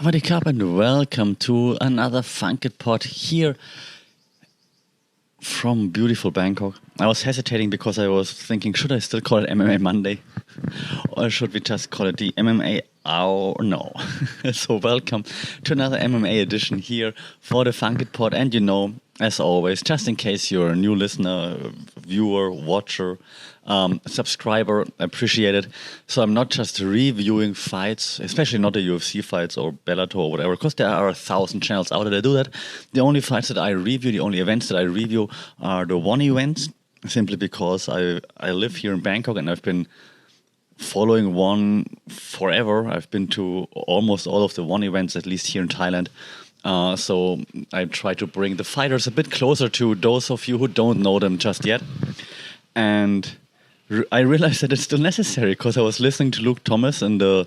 Sawadee Krap and welcome to another Funkit Pod here from beautiful Bangkok. I was hesitating because I was thinking, should I still call it MMA Monday? Or should we just call it the MMA Hour? No. So welcome to another MMA edition here for the Funkit Pod. And as always, just in case you're a new listener, viewer, watcher, subscriber, appreciate it. So I'm not just reviewing fights, especially not the UFC fights or Bellator or whatever, because there are 1,000 channels out there that do that. The only fights that I review, the only events that I review are the one events, simply because I live here in Bangkok and I've been following one forever. I've been to almost all of the one events, at least here in Thailand. So I try to bring the fighters a bit closer to those of you who don't know them just yet. And I realized that it's still necessary because I was listening to Luke Thomas in the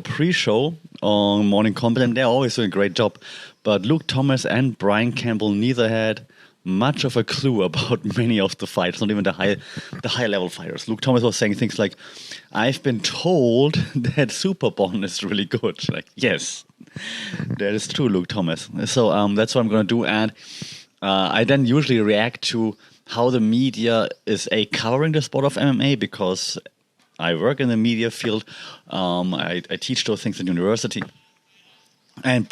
pre-show on Morning Combat, and they're always doing a great job. But Luke Thomas and Brian Campbell neither had much of a clue about many of the fights, not even the high level fighters. Luke Thomas was saying things like, "I've been told that Superbon is really good." Like, yes, that is true, Luke Thomas. So that's what I'm going to do, and I then usually react to how the media is covering the sport of MMA, because I work in the media field. I teach those things in university, and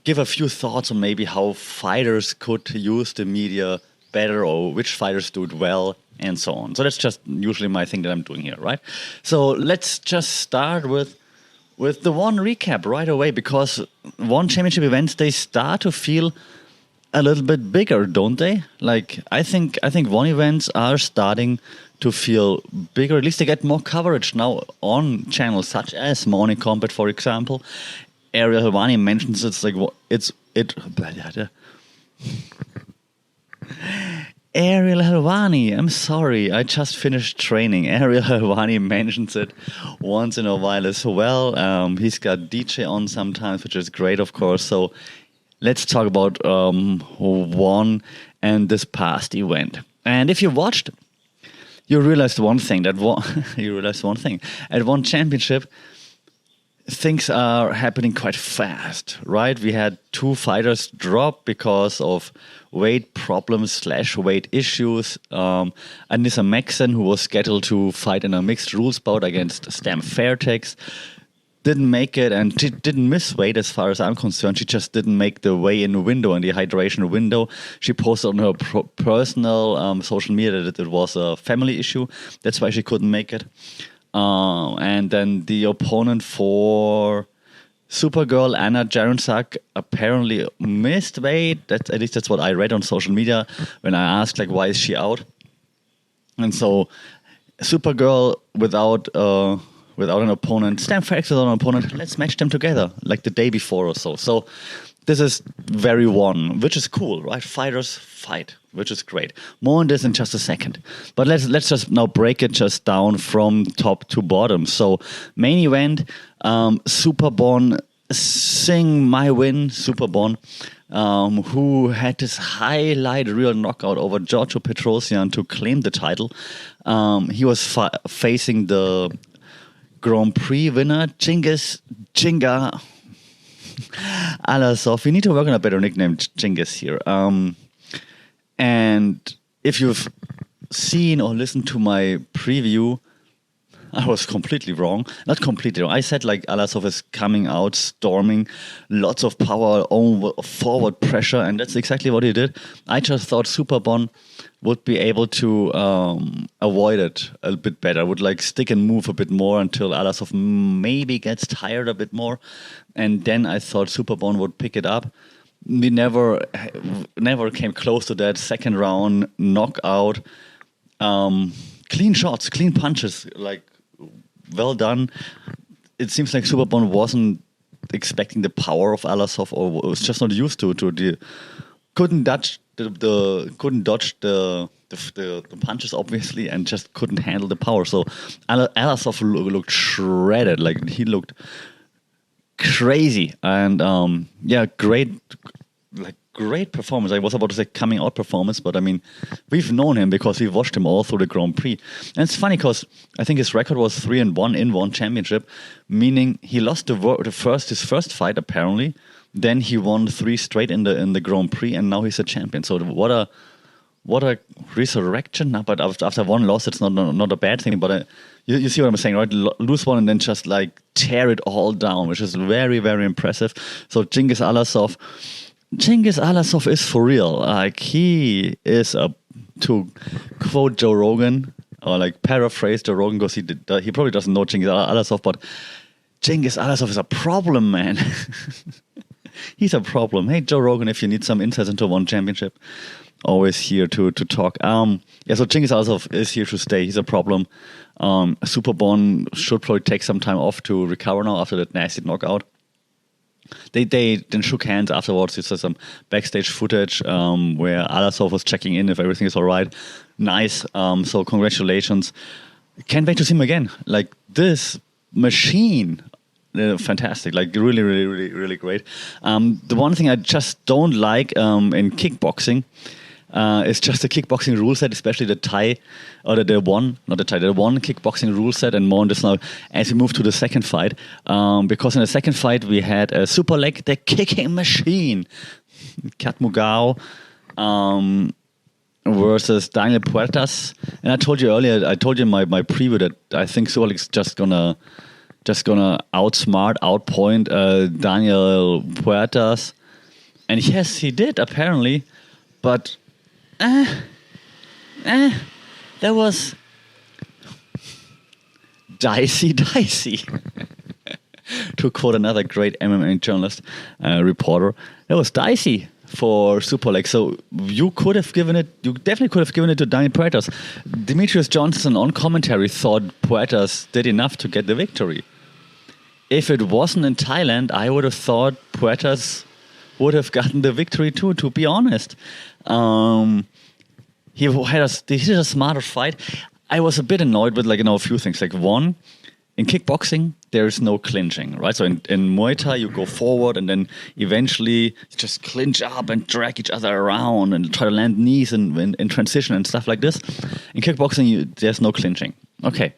give a few thoughts on maybe how fighters could use the media better, or which fighters do it well, and so on. So that's just usually my thing that I'm doing here, right? So let's just start with the one recap right away, because one championship events, they start to feel a little bit bigger, don't they? Like, I think one events are starting to feel bigger. At least they get more coverage now on channels such as Morning Combat, for example. Ariel Helwani mentions Ariel Helwani, I'm sorry, I just finished training. Ariel Helwani mentions it once in a while as well. He's got DJ on sometimes, which is great, of course. So let's talk about one and this past event. And if you watched, you realized one thing. At one championship, things are happening quite fast, right? We had two fighters drop because of weight problems / weight issues. Anissa Maxson, who was scheduled to fight in a mixed rules bout against Stam Fairtex, didn't make it, and she didn't miss weight as far as I'm concerned. She just didn't make the weigh-in window and the hydration window. She posted on her personal social media that it was a family issue. That's why she couldn't make it. And then the opponent for Supergirl, Anna Jarenczak, apparently missed weight. At least that's what I read on social media when I asked, why is she out? And so Supergirl without an opponent, Stam Fairtex without an opponent, let's match them together, like the day before or so. So this is very one, which is cool, right? Fighters fight, which is great. More on this in just a second. But let's just now break it just down from top to bottom. So main event, Superbon, Sing My Win, Superbon, who had this highlight reel knockout over Giorgio Petrosian to claim the title. He was facing the Grand Prix winner, Jinga Allazov. We need to work on a better nickname, Genghis here. And if you've seen or listened to my preview, I was completely wrong. Not completely wrong. I said Allazov is coming out, storming, lots of power, forward pressure, and that's exactly what he did. I just thought Superbon would be able to avoid it a bit better, would stick and move a bit more until Allazov maybe gets tired a bit more. And then I thought Superbon would pick it up. We never came close to that second round knockout. Clean shots, clean punches, well done. It seems like Superbon wasn't expecting the power of Allazov, or was just not used to the couldn't dodge the punches, obviously, and just couldn't handle the power. So Allazov looked shredded, he looked crazy, and great great performance. I was about to say coming out performance, but I mean, we've known him because we've watched him all through the Grand Prix. And it's funny because I think his record was 3-1 in one championship, meaning he lost his first fight apparently. Then he won 3 straight in the Grand Prix, and now he's a champion. So what a resurrection! But after one loss, it's not a bad thing. But you see what I'm saying, right? Lose one and then just like tear it all down, which is very, very impressive. So Cengiz Allazov is for real. Like, he is to quote Joe Rogan, or like paraphrase Joe Rogan, because he probably doesn't know Cengiz Allazov, but Cengiz Allazov is a problem, man. He's a problem. Hey, Joe Rogan, if you need some insights into one championship, always here to talk. So Cengiz Allazov is here to stay. He's a problem. Superbon should probably take some time off to recover now after that nasty knockout. They then shook hands afterwards. You saw some backstage footage where Allazov was checking in if everything is all right. Nice. So congratulations. Can't wait to see him again. Like, this machine. Fantastic. Like, really, really, really, really great. The one thing I just don't like in kickboxing is just the kickboxing rule set, especially the Thai, or the one kickboxing rule set, and more on this now as we move to the second fight. Because in the second fight we had a Superlek, the kicking machine, Kat Mugao versus Daniel Puertas. And I told you earlier, in my preview that I think Superlek's just gonna outpoint Daniel Puertas. And yes, he did apparently, but that was dicey. To quote another great MMA journalist, reporter, that was dicey for Superlek. So you definitely could have given it to Daniel Puertas. Demetrius Johnson on commentary thought Puertas did enough to get the victory. If it wasn't in Thailand, I would have thought Puertas would have gotten the victory too, to be honest. He did a smarter fight. I was a bit annoyed with a few things. Like, one, in kickboxing, there is no clinching, right? So in Muay Thai, you go forward and then eventually you just clinch up and drag each other around and try to land knees in transition and stuff like this. In kickboxing, there's no clinching. Okay.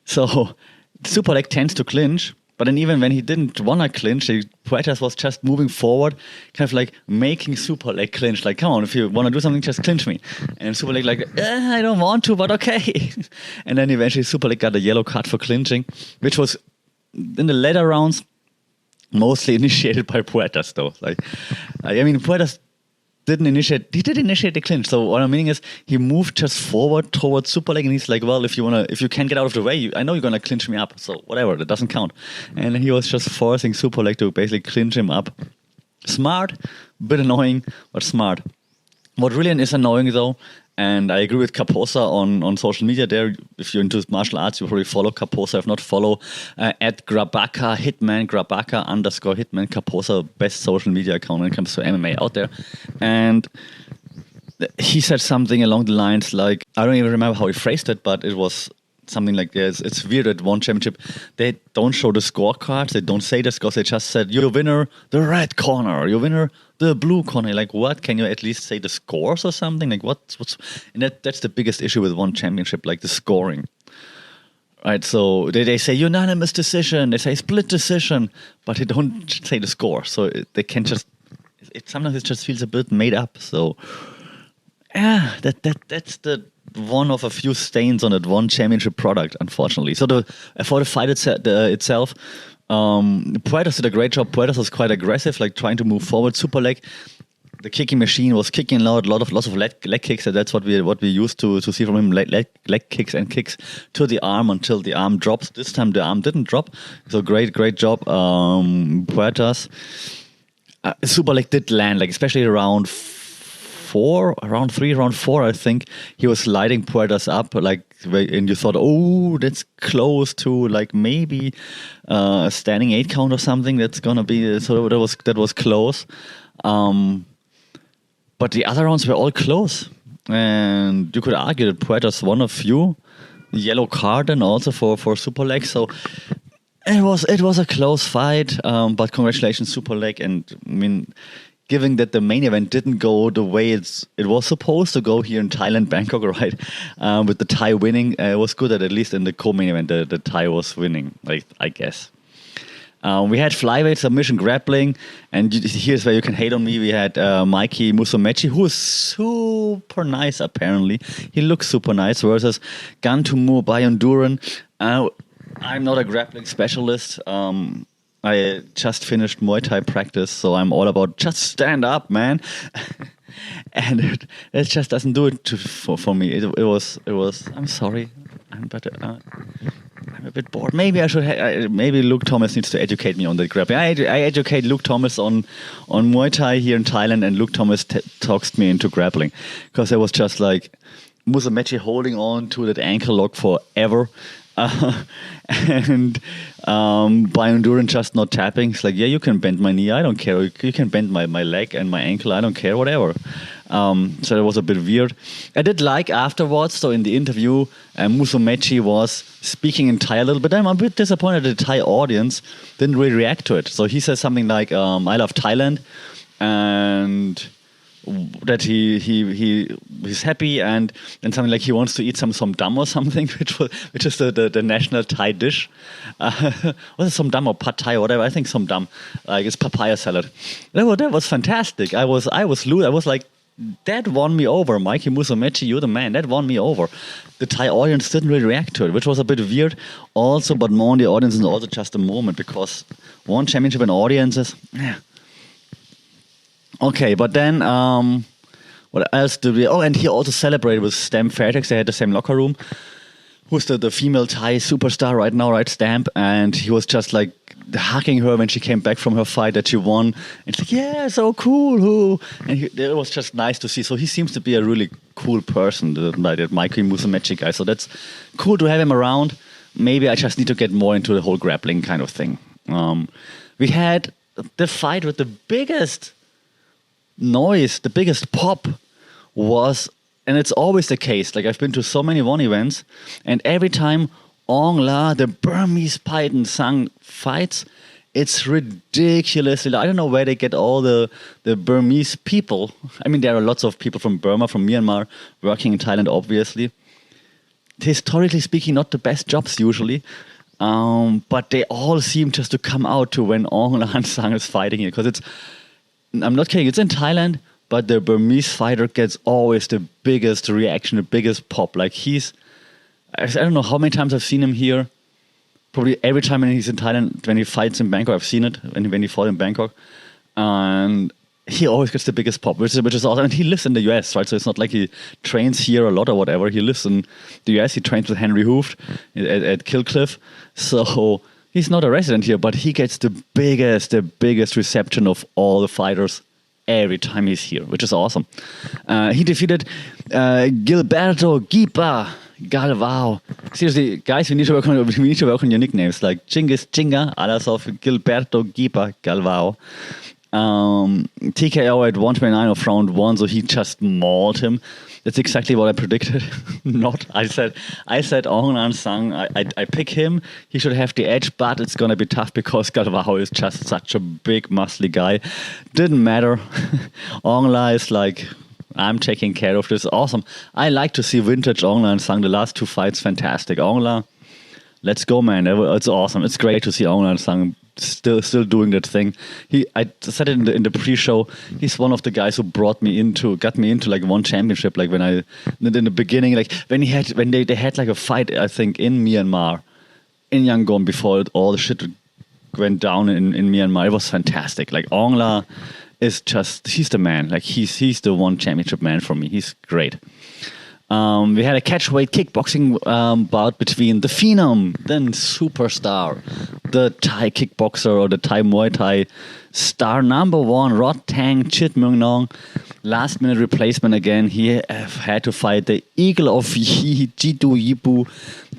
So Superlek tends to clinch, but then even when he didn't want to clinch, Puertas was just moving forward, kind of like making Superlek clinch. Like, come on, if you want to do something, just clinch me. And Superlek like, I don't want to, but okay. And then eventually Superlek got a yellow card for clinching, which was in the later rounds mostly initiated by Puertas, though. Like, I mean, Puertas did initiate the clinch. So what I'm meaning is he moved just forward towards Superlek, and he's like, well, if you can't get out of the way, I know you're gonna clinch me up. So whatever, that doesn't count. And he was just forcing Superlek to basically clinch him up. Smart, bit annoying, but smart. What really is annoying though, and I agree with Caposa on social media there. If you're into martial arts, you probably follow Caposa. If not, follow at Grabaka Hitman, Grabaka_Hitman. Caposa, best social media account when it comes to MMA out there. And he said something along the lines like, I don't even remember how he phrased it, but it was something like this. It's weird at one championship, they don't show the scorecards, they don't say this because they just said, you're the winner, the red corner, your winner, the blue corner. Like, what? Can you at least say the scores or something? Like, what's and that's the biggest issue with one championship, like the scoring. Right, so they say unanimous decision, they say split decision, but they don't say the score. So they can just, sometimes it just feels a bit made up. So yeah, that's the one of a few stains on that one championship product, unfortunately. So for the fight itself, Puertas did a great job. Puertas was quite aggressive, like trying to move forward. Superlek, the kicking machine, was kicking loud, lots of leg kicks, and that's what we used to see from him. Leg kicks and kicks to the arm until the arm drops. This time the arm didn't drop. So great job, Puertas. Superlek did land, like especially around 4, I think, he was lighting Puertas up, like, and you thought, oh, that's close to like maybe a standing 8 count or something. That's gonna be, so that was close. But the other rounds were all close, and you could argue that Puertas won a few. Yellow card and also for Superlek. So it was a close fight. But congratulations, Superlek, and I mean, given that the main event didn't go the way it was supposed to go here in Thailand, Bangkok, right? With the Thai winning, it was good that at least in the co-main event, the Thai was winning, like, I guess. We had flyweight submission grappling, and here's where you can hate on me. We had Mikey Musumeci, who is super nice, apparently. He looks super nice, versus Gantumu Bayonduran. I'm not a grappling specialist. I just finished Muay Thai practice, so I'm all about just stand up, man. And it just doesn't do it for me. It was. I'm sorry. I'm a bit bored. Maybe I should. Maybe Luke Thomas needs to educate me on the grappling. I educate Luke Thomas on Muay Thai here in Thailand, and Luke Thomas talks me into grappling, because it was just like Musumeci holding on to that ankle lock forever. And Bayonduran just not tapping. It's like, yeah, you can bend my knee, I don't care. You can bend my leg and my ankle, I don't care, whatever. So it was a bit weird. I did like afterwards, so in the interview, Musumeci was speaking in Thai a little bit. I'm a bit disappointed that the Thai audience didn't really react to it. So he says something like, I love Thailand, and that he's happy, and something like he wants to eat some dum or something, which is the national Thai dish. Was it some dum or pad Thai or whatever? I think some dum, like it's papaya salad. That was fantastic. I was like, that won me over, Mikey Musumeci. You're the man. That won me over. The Thai audience didn't really react to it, which was a bit weird. Also, but more on the audience and also just a moment, because one championship and audiences. Yeah. Okay, but then what else did we? Oh, and he also celebrated with Stamp Fairtex. They had the same locker room. Who's the female Thai superstar right now, right? Stamp, and he was just like hugging her when she came back from her fight that she won. And it's like, yeah, so cool. And it was just nice to see. So he seems to be a really cool person, that Mikey Musumeci guy. So that's cool to have him around. Maybe I just need to get more into the whole grappling kind of thing. We had the fight with the biggest noise, the biggest pop was, and it's always the case, like I've been to so many one events, and every time Ong La, the Burmese Python Sang fights, it's ridiculously, I don't know where they get all the Burmese people. I mean, there are lots of people from Burma, from Myanmar, working in Thailand, obviously. Historically speaking, not the best jobs usually, but they all seem just to come out to when Ong La Sang is fighting here, because I'm not kidding, it's in Thailand, but the Burmese fighter gets always the biggest reaction, the biggest pop. Like I don't know how many times I've seen him here. Probably every time when he's in Thailand, when he fights in Bangkok, I've seen it, when he fought in Bangkok. And he always gets the biggest pop, which is awesome. And he lives in the US, right? So it's not like he trains here a lot or whatever. He lives in the US, he trains with Henry Hooft at Killcliff. So he's not a resident here, but he gets the biggest reception of all the fighters every time he's here, which is awesome. He defeated Gilberto Gipa Galvao. Seriously, guys, we need to work on your nicknames, like Chinggis Chinga, Allazov, Gilberto Gipa Galvao. TKO at 129 of round 1, so he just mauled him. That's exactly what I predicted. Not. I said Ong La Sang, I pick him. He should have the edge, but it's going to be tough because Galvao is just such a big, muscly guy. Didn't matter. Ong La is like, I'm taking care of this. Awesome. I like to see vintage Ong La Sang. The last two fights, fantastic. Ong La, let's go, man. It's awesome. It's great to see Ong La Sang still doing that thing. I said it in the pre-show. He's one of the guys who got me into like one championship. Like when in the beginning, like when they had like a fight, I think in Myanmar, in Yangon, before all the shit went down in Myanmar. It was fantastic. Like Ong La is just, he's the man. Like he's the one championship man for me. He's great. We had a catchweight kickboxing bout between the Phenom, then superstar, the Thai kickboxer or the Thai Muay Thai star number 1, Rod Tang Chit Mung Nong, last minute replacement again. He had to fight the Eagle of Jidu Yibu,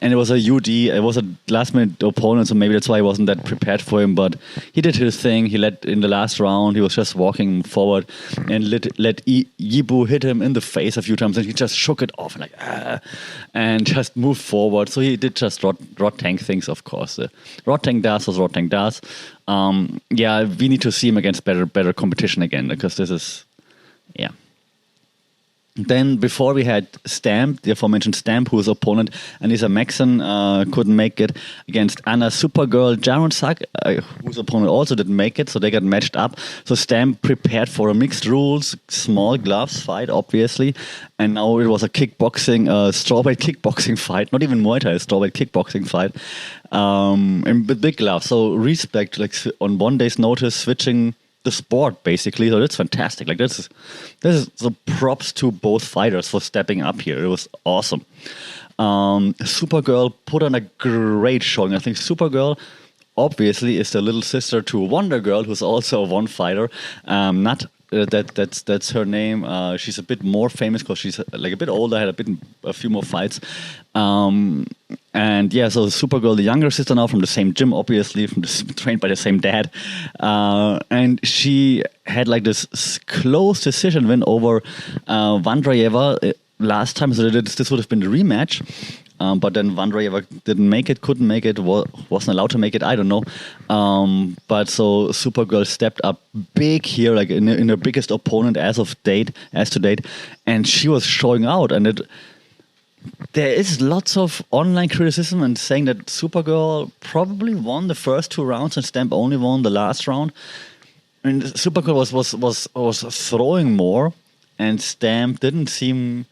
and it was a UD. It was a last minute opponent, so maybe that's why I wasn't that prepared for him. But he did his thing. He led in the last round. He was just walking forward and let Yibu hit him in the face a few times, and he just shook it off and just moved forward. So he did just rod tank things, of course. Rod tank does was rod tank does. Yeah, we need to see him against better competition again, because this is. Yeah. Then before we had Stamp, the aforementioned Stamp, whose opponent, Anissa Maxon, couldn't make it against Anna Supergirl Jaronsak, whose opponent also didn't make it, so they got matched up. So Stamp prepared for a mixed rules, small gloves fight, obviously, and now it was a kickboxing, strawweight kickboxing fight, not even Muay Thai, a strawweight kickboxing fight, and with big gloves. So respect, like on 1 day's notice, switching the sport, basically. So that's fantastic. Like this is so props to both fighters for stepping up here. It was awesome. Supergirl put on a great showing. I think Supergirl obviously is the little sister to Wonder Girl, who's also a one fighter. That's her name. She's a bit more famous because she's like a bit older, had a few more fights. And yeah, so Supergirl, the younger sister now from the same gym, obviously, trained by the same dad. And she had like this close decision win over Vandraeva last time. So this would have been the rematch. But then Vandraeva didn't make it, couldn't make it, wasn't allowed to make it, I don't know. But so Supergirl stepped up big here, like in her biggest opponent as to date. And she was showing out. And there is lots of online criticism and saying that Supergirl probably won the first 2 rounds and Stamp only won the last round. I mean, Supergirl was throwing more, and Stamp didn't seem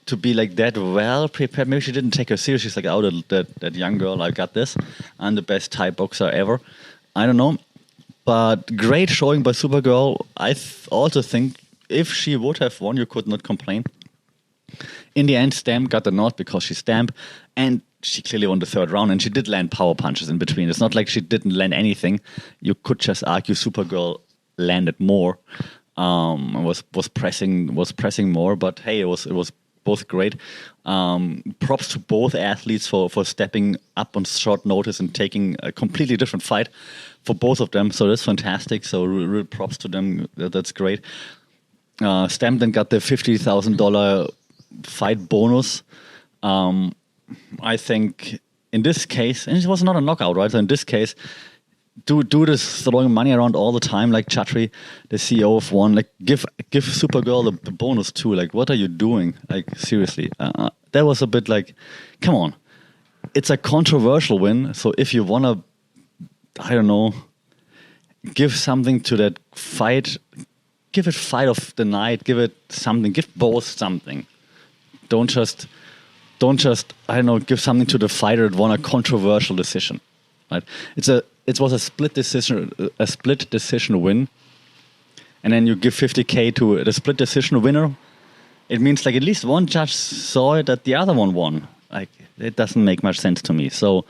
to be like that well prepared. Maybe she didn't take her serious. She's like, oh, that young girl, I got this. I'm the best Thai boxer ever. I don't know. But great showing by Supergirl. I also think if she would have won, you could not complain. In the end, Stamp got the nod because she's Stamp, and she clearly won the 3rd round, and she did land power punches in between. It's not like she didn't land anything. You could just argue Supergirl landed more, was pressing more. But hey, it was both great. Props to both athletes for stepping up on short notice and taking a completely different fight for both of them. So that's fantastic. So real props to them. That's great. Stamp then got the $50,000 fight bonus. I think in this case, and it was not a knockout, right? So in this case, do this throwing money around all the time, like Chatri, the CEO of One. Like give Supergirl the bonus too. Like, what are you doing? Like, seriously, that was a bit like, come on. It's a controversial win, so if you wanna, I don't know, give something to that fight, give it fight of the night. Give it something. Give both something. Don't just I don't know, give something to the fighter that won a controversial decision. Right? It was a split decision win, and then you give $50K to the split decision winner. It means like at least one judge saw it that the other one won. Like, it doesn't make much sense to me. So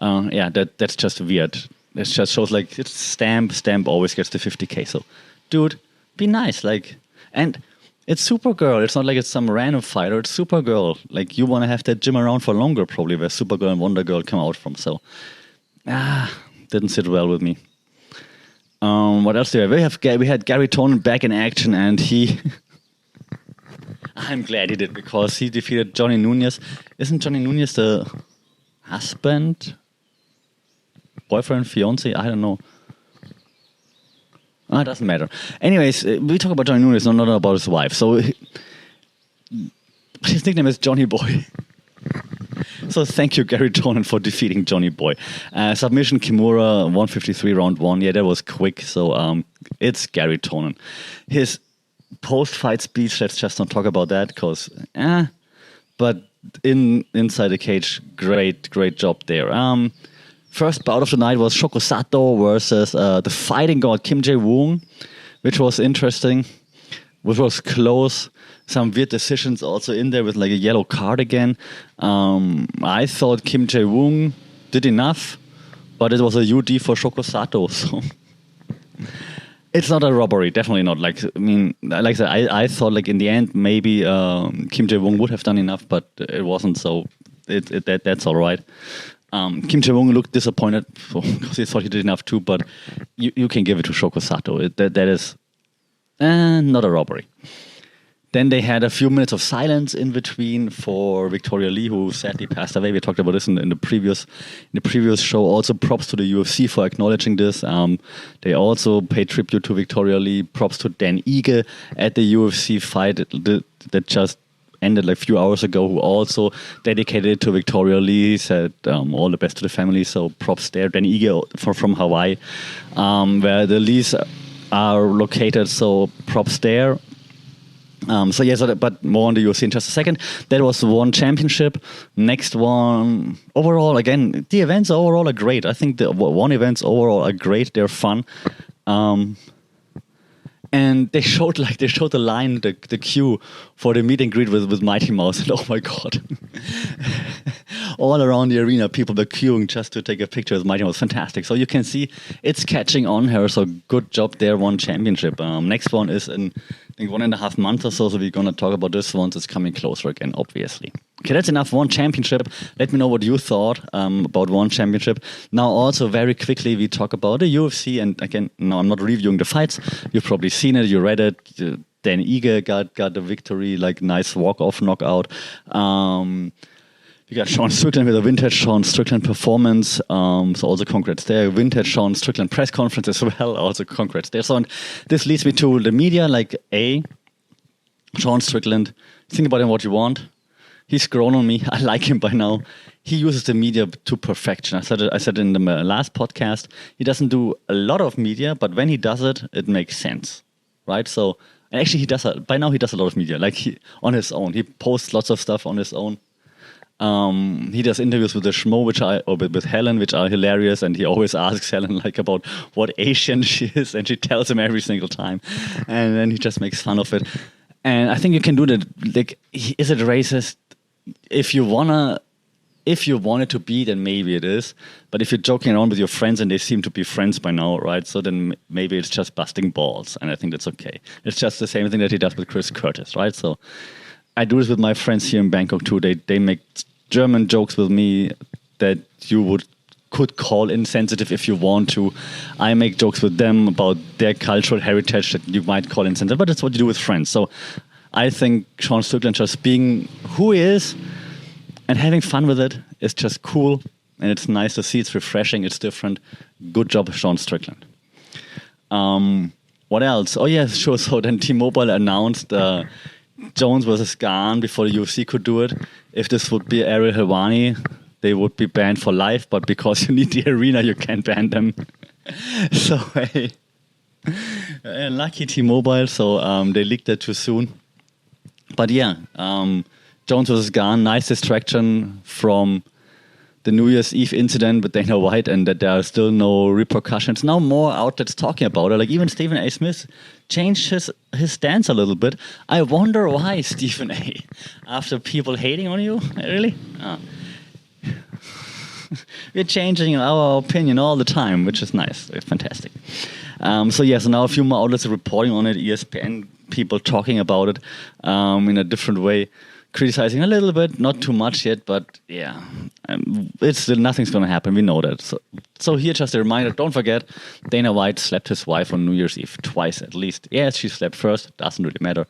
yeah, that's just weird. It just shows like it's Stamp always gets the $50K. So dude, be nice, like, and it's Supergirl. It's not like it's some random fighter. It's Supergirl. Like, you want to have that gym around for longer, probably, where Supergirl and Wonder Girl come out from. So, didn't sit well with me. What else do we have? We had Gary Tonin back in action, and he... I'm glad he did, because he defeated Johnny Nunez. Isn't Johnny Nunez the husband? Boyfriend? Fiancé? I don't know. It doesn't matter. Anyways, we talk about Johnny Nunez, not about his wife. So his nickname is Johnny Boy. So thank you, Gary Tonin, for defeating Johnny Boy. Submission Kimura, 153 round 1. Yeah, that was quick. So it's Gary Tonin. His post-fight speech, let's just not talk about that, because but inside the cage, great job there. First bout of the night was Shoko Sato versus the fighting god Kim Jae-woong, which was interesting, which was close. Some weird decisions also in there with like a yellow card again. I thought Kim Jae-woong did enough, but it was a UD for Shoko Sato. So It's not a robbery, definitely not. Like I said, I thought like in the end maybe Kim Jae-woong would have done enough, but it wasn't. So that's all right. Kim Jae-woong looked disappointed because he thought he did enough too, but you can give it to Shoko Sato. That is not a robbery. Then they had a few minutes of silence in between for Victoria Lee, who sadly passed away. We talked about this in the previous show. Also, props to the UFC for acknowledging this. They also paid tribute to Victoria Lee. Props to Dan Ige at the UFC fight that just ended like a few hours ago, who also dedicated it to Victoria Lee. He said all the best to the family. So props there. Dan Ige from Hawaii, where the Lees are located. So props there. But more on the UFC in just a second. That was one championship. Next one, overall, again, the events overall are great. I think the one events overall are great. They're fun. And they showed the line, the queue for the meet and greet with Mighty Mouse. And oh my God. All around the arena, people were queuing just to take a picture with Mighty Mouse. Fantastic. So you can see it's catching on here. So good job there, one championship. Next one is in, I think, 1.5 months or so. So we're going to talk about this once it's coming closer again, obviously. Okay, that's enough. One championship. Let me know what you thought about one championship. Now, also very quickly, we talk about the UFC. And again, no, I'm not reviewing the fights. You've probably seen it. You read it. Dan Ige got the victory, like nice walk-off knockout. We got Sean Strickland with a vintage Sean Strickland performance. So also congrats there. Vintage Sean Strickland press conference as well. Also congrats there. So and this leads me to the media. Like Sean Strickland. Think about him what you want. He's grown on me. I like him by now. He uses the media to perfection. I said in the last podcast, he doesn't do a lot of media, but when he does it, it makes sense, right? So and actually, he does. By now, he does a lot of media, like on his own. He posts lots of stuff on his own. He does interviews with the Schmo, with Helen, which are hilarious, and he always asks Helen like about what Asian she is, and she tells him every single time, and then he just makes fun of it. And I think you can do that. Like, is it racist? If you want it to be, then maybe it is. But if you're joking around with your friends and they seem to be friends by now, right? So then maybe it's just busting balls, and I think that's okay. It's just the same thing that he does with Chris Curtis, right? So I do this with my friends here in Bangkok too. They make German jokes with me that you could call insensitive if you want to. I make jokes with them about their cultural heritage that you might call insensitive, but that's what you do with friends. So I think Sean Strickland just being who he is and having fun with it is just cool, and it's nice to see. It's refreshing. It's different. Good job, Sean Strickland. What else? Oh, yeah, sure. So then T-Mobile announced Jones versus Gane before the UFC could do it. If this would be Ariel Helwani, they would be banned for life, but because you need the arena, you can't ban them. So, hey, lucky T-Mobile. So they leaked that too soon. But yeah, Jones versus Gane, nice distraction from the New Year's Eve incident with Dana White, and that there are still no repercussions. Now more outlets talking about it. Like even Stephen A. Smith changed his stance a little bit. I wonder why, Stephen A. After people hating on you? Really? We're changing our opinion all the time, which is nice. It's fantastic. So now a few more outlets are reporting on it. ESPN people talking about it in a different way. Criticizing a little bit, not too much yet, but yeah, it's still nothing's going to happen. We know that. So here, just a reminder: don't forget, Dana White slapped his wife on New Year's Eve twice at least. Yes, she slept first. Doesn't really matter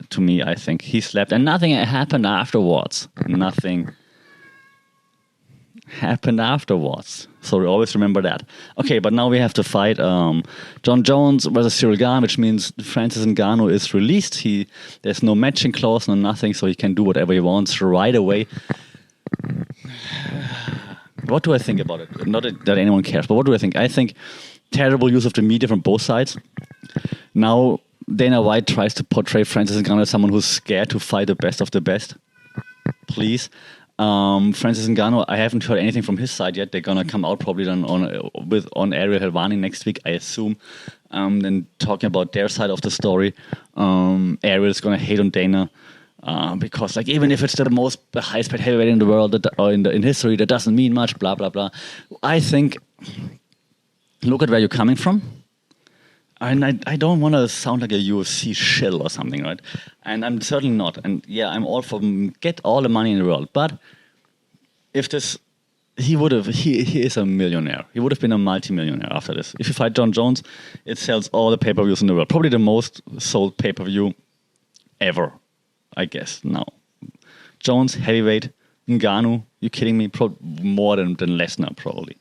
to me. I think he slept, and nothing happened afterwards. Nothing happened afterwards. So we always remember that. Okay, but now we have to fight Jon Jones versus Cyril Gane, which means Francis Ngannou is released. There's no matching clause, no nothing, so he can do whatever he wants right away. What do I think about it? Not that anyone cares, but what do I think? I think terrible use of the media from both sides. Now Dana White tries to portray Francis Ngannou as someone who's scared to fight the best of the best. Please. Francis Ngannou, I haven't heard anything from his side yet. They're gonna come out probably then on Ariel Helwani next week, I assume. Then talking about their side of the story. Ariel's gonna hate on Dana because, like, even if it's the highest paid heavyweight in the world in history, that doesn't mean much. Blah blah blah. I think, look at where you're coming from. And I don't want to sound like a UFC shill or something, right? And I'm certainly not. And yeah, I'm all for get all the money in the world. But if this, he is a millionaire. He would have been a multi-millionaire after this. If you fight Jon Jones, it sells all the pay-per-views in the world. Probably the most sold pay-per-view ever, I guess, now. Jones, heavyweight. Ngannou, you kidding me? More than Lesnar, probably.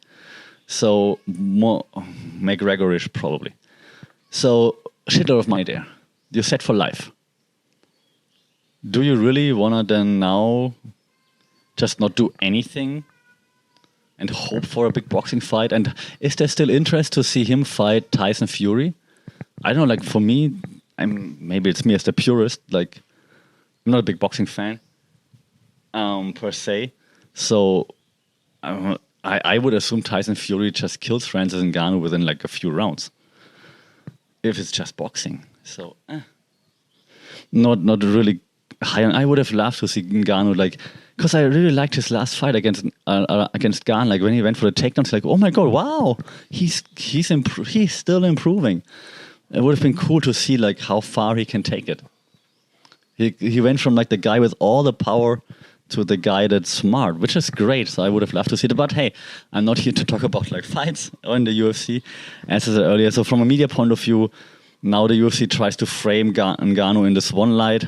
So, more McGregor-ish, probably. So, shitload of money there. You're set for life. Do you really want to then now just not do anything and hope for a big boxing fight? And is there still interest to see him fight Tyson Fury? I don't know, like for me, maybe it's me as the purist, like I'm not a big boxing fan per se. So I would assume Tyson Fury just kills Francis Ngannou within like a few rounds. If it's just boxing. So, not really high on. I would have loved to see Ngannou, like, because I really liked his last fight against Gane. Like when he went for the takedowns, like, oh my god, wow, he's still improving. It would have been cool to see like how far he can take it. He went from like the guy with all the power to the guy that's smart, which is great. So I would have loved to see it. But hey, I'm not here to talk about like fights or in the UFC, as I said earlier. So from a media point of view, now the UFC tries to frame Ngannou in this one light,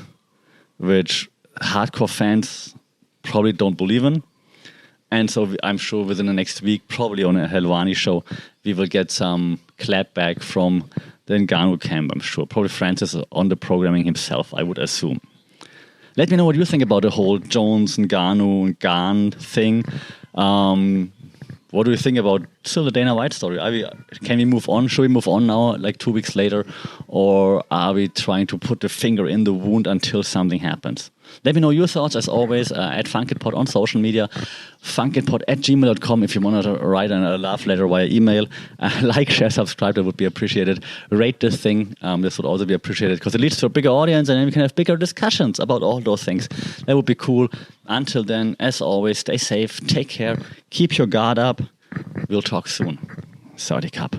which hardcore fans probably don't believe in. And so I'm sure within the next week, probably on a Helwani show, we will get some clapback from the Ngannou camp, I'm sure. Probably Francis on the programming himself, I would assume. Let me know what you think about the whole Jones, Ngannou, Gane thing. What do you think about still the Dana White story? Can we move on? Should we move on now, like 2 weeks later? Or are we trying to put the finger in the wound until something happens? Let me know your thoughts, as always, at FunkitPod on social media, funkitpod@gmail.com if you want to write a love letter via email. Like, share, subscribe, that would be appreciated. Rate this thing, this would also be appreciated, because it leads to a bigger audience, and then we can have bigger discussions about all those things. That would be cool. Until then, as always, stay safe, take care, keep your guard up. We'll talk soon. Saudi Cup.